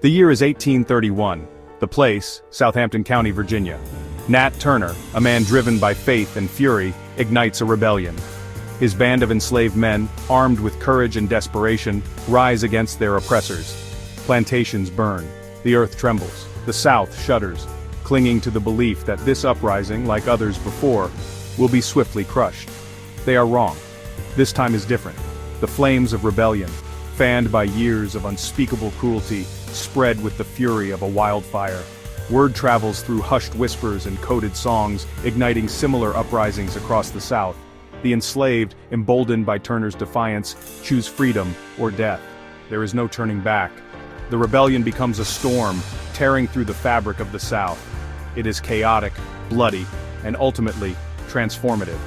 The year is 1831. The place, Southampton County, Virginia. Nat Turner, a man driven by faith and fury, ignites a rebellion. His band of enslaved men, armed with courage and desperation, rise against their oppressors. Plantations burn. The earth trembles. The South shudders, clinging to the belief that this uprising, like others before, will be swiftly crushed. They are wrong. This time is different. The flames of rebellion, fanned by years of unspeakable cruelty, spread with the fury of a wildfire. Word travels through hushed whispers and coded songs, igniting similar uprisings across the South. The enslaved, emboldened by Turner's defiance, choose freedom or death. There is no turning back. The rebellion becomes a storm, tearing through the fabric of the South. It is chaotic, bloody, and ultimately, transformative.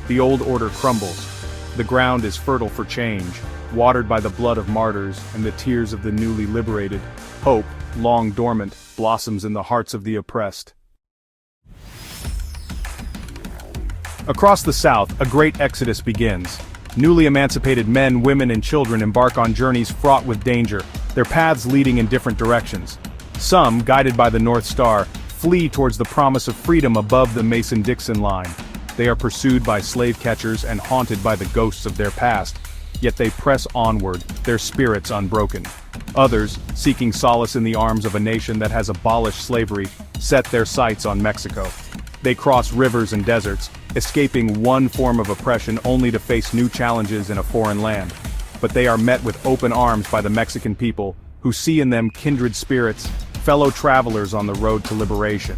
The old order crumbles. The ground is fertile for change, watered by the blood of martyrs and the tears of the newly liberated. Hope, long dormant, blossoms in the hearts of the oppressed. Across the South, a great exodus begins. Newly emancipated men, women, and children embark on journeys fraught with danger, their paths leading in different directions. Some, guided by the North Star, flee towards the promise of freedom above the Mason-Dixon line. They are pursued by slave catchers and haunted by the ghosts of their past, yet they press onward, their spirits unbroken. Others, seeking solace in the arms of a nation that has abolished slavery, set their sights on Mexico. They cross rivers and deserts, escaping one form of oppression only to face new challenges in a foreign land. But they are met with open arms by the Mexican people, who see in them kindred spirits, fellow travelers on the road to liberation.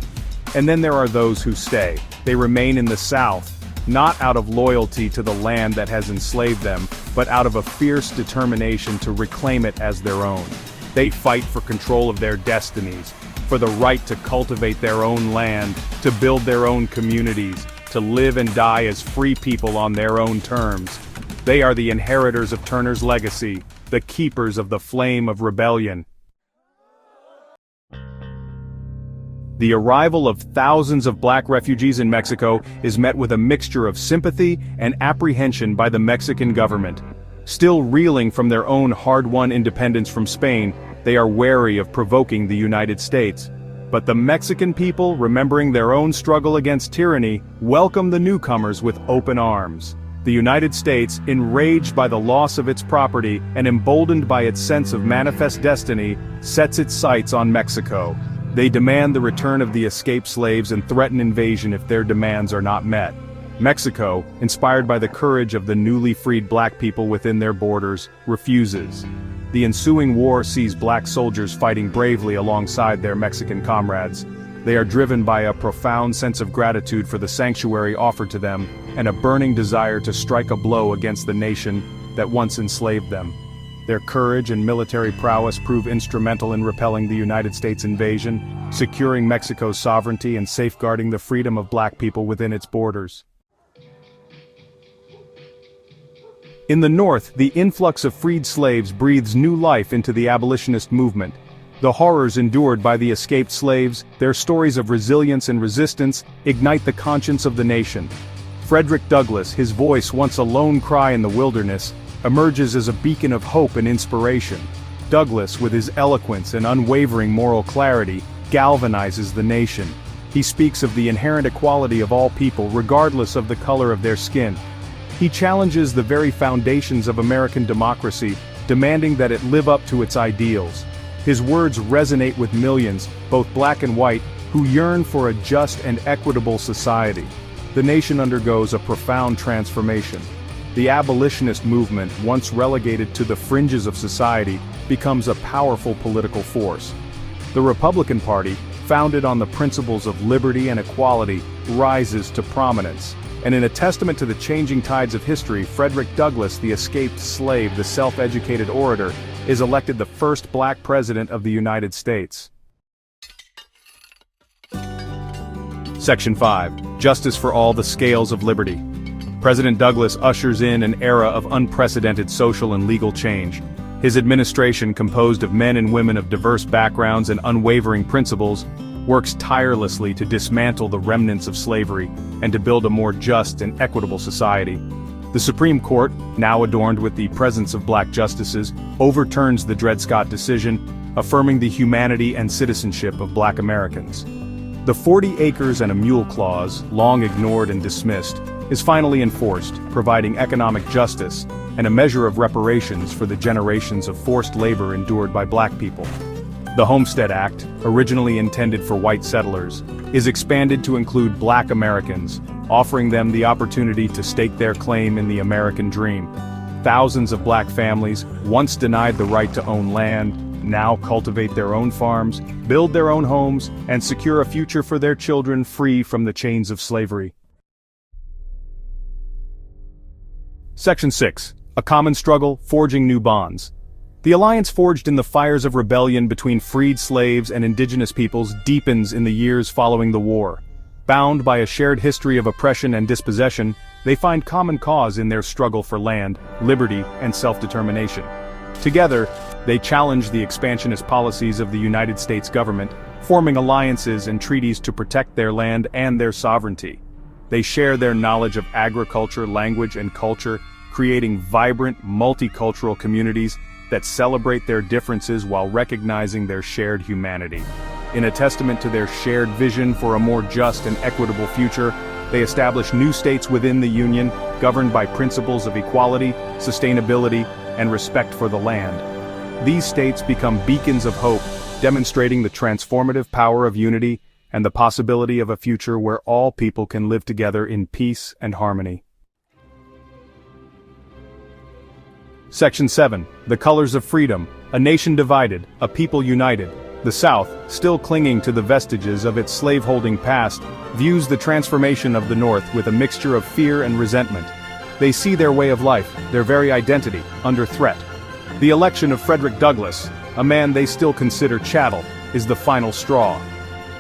And then there are those who stay. They remain in the South, not out of loyalty to the land that has enslaved them, but out of a fierce determination to reclaim it as their own. They fight for control of their destinies, for the right to cultivate their own land, to build their own communities, to live and die as free people on their own terms. They are the inheritors of Turner's legacy, the keepers of the flame of rebellion. The arrival of thousands of black refugees in Mexico is met with a mixture of sympathy and apprehension by the Mexican government. Still reeling from their own hard-won independence from Spain, they are wary of provoking the United States. But the Mexican people, remembering their own struggle against tyranny, welcome the newcomers with open arms. The United States, enraged by the loss of its property and emboldened by its sense of manifest destiny, sets its sights on Mexico. They demand the return of the escaped slaves and threaten invasion if their demands are not met. Mexico, inspired by the courage of the newly freed black people within their borders, refuses. The ensuing war sees black soldiers fighting bravely alongside their Mexican comrades. They are driven by a profound sense of gratitude for the sanctuary offered to them, and a burning desire to strike a blow against the nation that once enslaved them. Their courage and military prowess prove instrumental in repelling the United States invasion, securing Mexico's sovereignty and safeguarding the freedom of black people within its borders. In the North, the influx of freed slaves breathes new life into the abolitionist movement. The horrors endured by the escaped slaves, their stories of resilience and resistance, ignite the conscience of the nation. Frederick Douglass, his voice once a lone cry in the wilderness, emerges as a beacon of hope and inspiration. Douglass, with his eloquence and unwavering moral clarity, galvanizes the nation. He speaks of the inherent equality of all people regardless of the color of their skin. He challenges the very foundations of American democracy, demanding that it live up to its ideals. His words resonate with millions, both black and white, who yearn for a just and equitable society. The nation undergoes a profound transformation. The abolitionist movement, once relegated to the fringes of society, becomes a powerful political force. The Republican Party, founded on the principles of liberty and equality, rises to prominence. And in a testament to the changing tides of history, Frederick Douglass, the escaped slave, the self-educated orator, is elected the first black president of the United States. Section 5. Justice for all, the scales of liberty. President Douglass ushers in an era of unprecedented social and legal change. His administration, composed of men and women of diverse backgrounds and unwavering principles, works tirelessly to dismantle the remnants of slavery and to build a more just and equitable society. The Supreme Court, now adorned with the presence of black justices, overturns the Dred Scott decision, affirming the humanity and citizenship of Black Americans. The 40 acres and a mule clause, long ignored and dismissed, is finally enforced, providing economic justice and a measure of reparations for the generations of forced labor endured by Black people. The Homestead Act, originally intended for white settlers, is expanded to include Black Americans, offering them the opportunity to stake their claim in the American dream. Thousands of Black families, once denied the right to own land, now cultivate their own farms, build their own homes, and secure a future for their children free from the chains of slavery. Section 6. A Common Struggle, Forging New Bonds. The alliance forged in the fires of rebellion between freed slaves and indigenous peoples deepens in the years following the war. Bound by a shared history of oppression and dispossession, they find common cause in their struggle for land, liberty, and self-determination. Together, they challenge the expansionist policies of the United States government, forming alliances and treaties to protect their land and their sovereignty. They share their knowledge of agriculture, language, and culture, creating vibrant, multicultural communities that celebrate their differences while recognizing their shared humanity. In a testament to their shared vision for a more just and equitable future, they establish new states within the Union, governed by principles of equality, sustainability, and respect for the land. These states become beacons of hope, demonstrating the transformative power of unity and the possibility of a future where all people can live together in peace and harmony. Section 7. The Colors of Freedom, a nation divided, a people united. The South, still clinging to the vestiges of its slaveholding past, views the transformation of the North with a mixture of fear and resentment. They see their way of life, their very identity, under threat. The election of Frederick Douglass, a man they still consider chattel, is the final straw.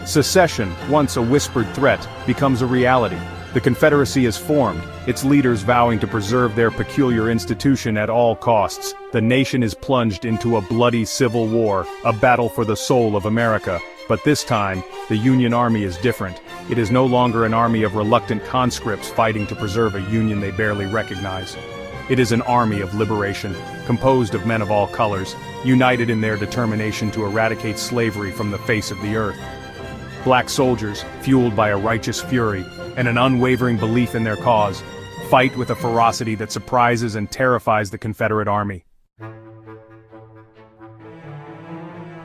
Secession, once a whispered threat, becomes a reality. The Confederacy is formed, its leaders vowing to preserve their peculiar institution at all costs. The nation is plunged into a bloody civil war, a battle for the soul of America. But this time, the Union Army is different. It is no longer an army of reluctant conscripts fighting to preserve a union they barely recognize. It is an army of liberation, composed of men of all colors, united in their determination to eradicate slavery from the face of the earth. Black soldiers, fueled by a righteous fury and an unwavering belief in their cause, fight with a ferocity that surprises and terrifies the Confederate Army.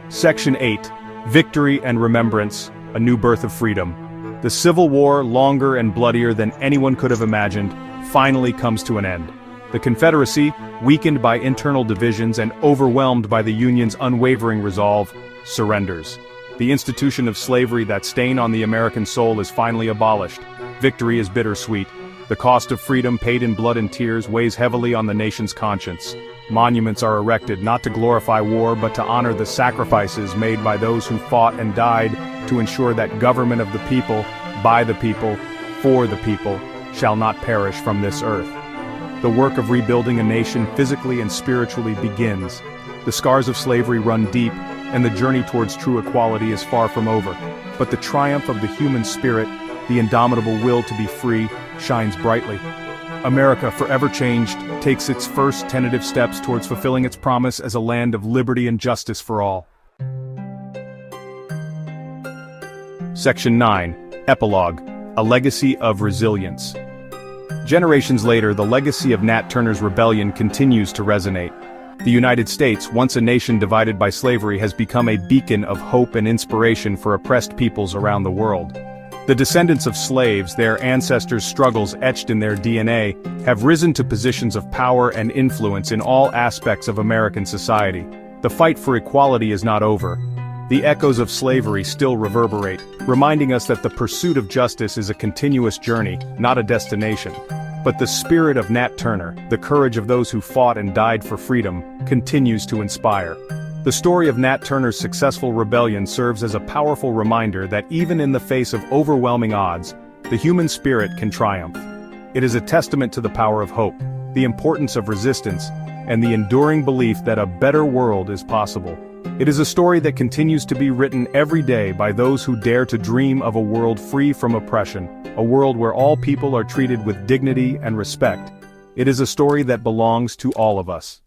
Section 8. Victory and Remembrance, a New Birth of Freedom. The Civil War, longer and bloodier than anyone could have imagined, finally comes to an end. The Confederacy, weakened by internal divisions and overwhelmed by the Union's unwavering resolve, surrenders. The institution of slavery, that stain on the American soul, is finally abolished. Victory is bittersweet. The cost of freedom, paid in blood and tears, weighs heavily on the nation's conscience. Monuments are erected not to glorify war but to honor the sacrifices made by those who fought and died to ensure that government of the people, by the people, for the people, shall not perish from this earth. The work of rebuilding a nation physically and spiritually begins. The scars of slavery run deep, and the journey towards true equality is far from over. But the triumph of the human spirit, the indomitable will to be free, shines brightly. America, forever changed, takes its first tentative steps towards fulfilling its promise as a land of liberty and justice for all. Section 9. Epilogue, a Legacy of Resilience. Generations later, the legacy of Nat Turner's rebellion continues to resonate. The United States, once a nation divided by slavery, has become a beacon of hope and inspiration for oppressed peoples around the world. The descendants of slaves, their ancestors' struggles etched in their DNA, have risen to positions of power and influence in all aspects of American society. The fight for equality is not over. The echoes of slavery still reverberate, reminding us that the pursuit of justice is a continuous journey, not a destination. But the spirit of Nat Turner, the courage of those who fought and died for freedom, continues to inspire. The story of Nat Turner's successful rebellion serves as a powerful reminder that even in the face of overwhelming odds, the human spirit can triumph. It is a testament to the power of hope, the importance of resistance, and the enduring belief that a better world is possible. It is a story that continues to be written every day by those who dare to dream of a world free from oppression, a world where all people are treated with dignity and respect. It is a story that belongs to all of us.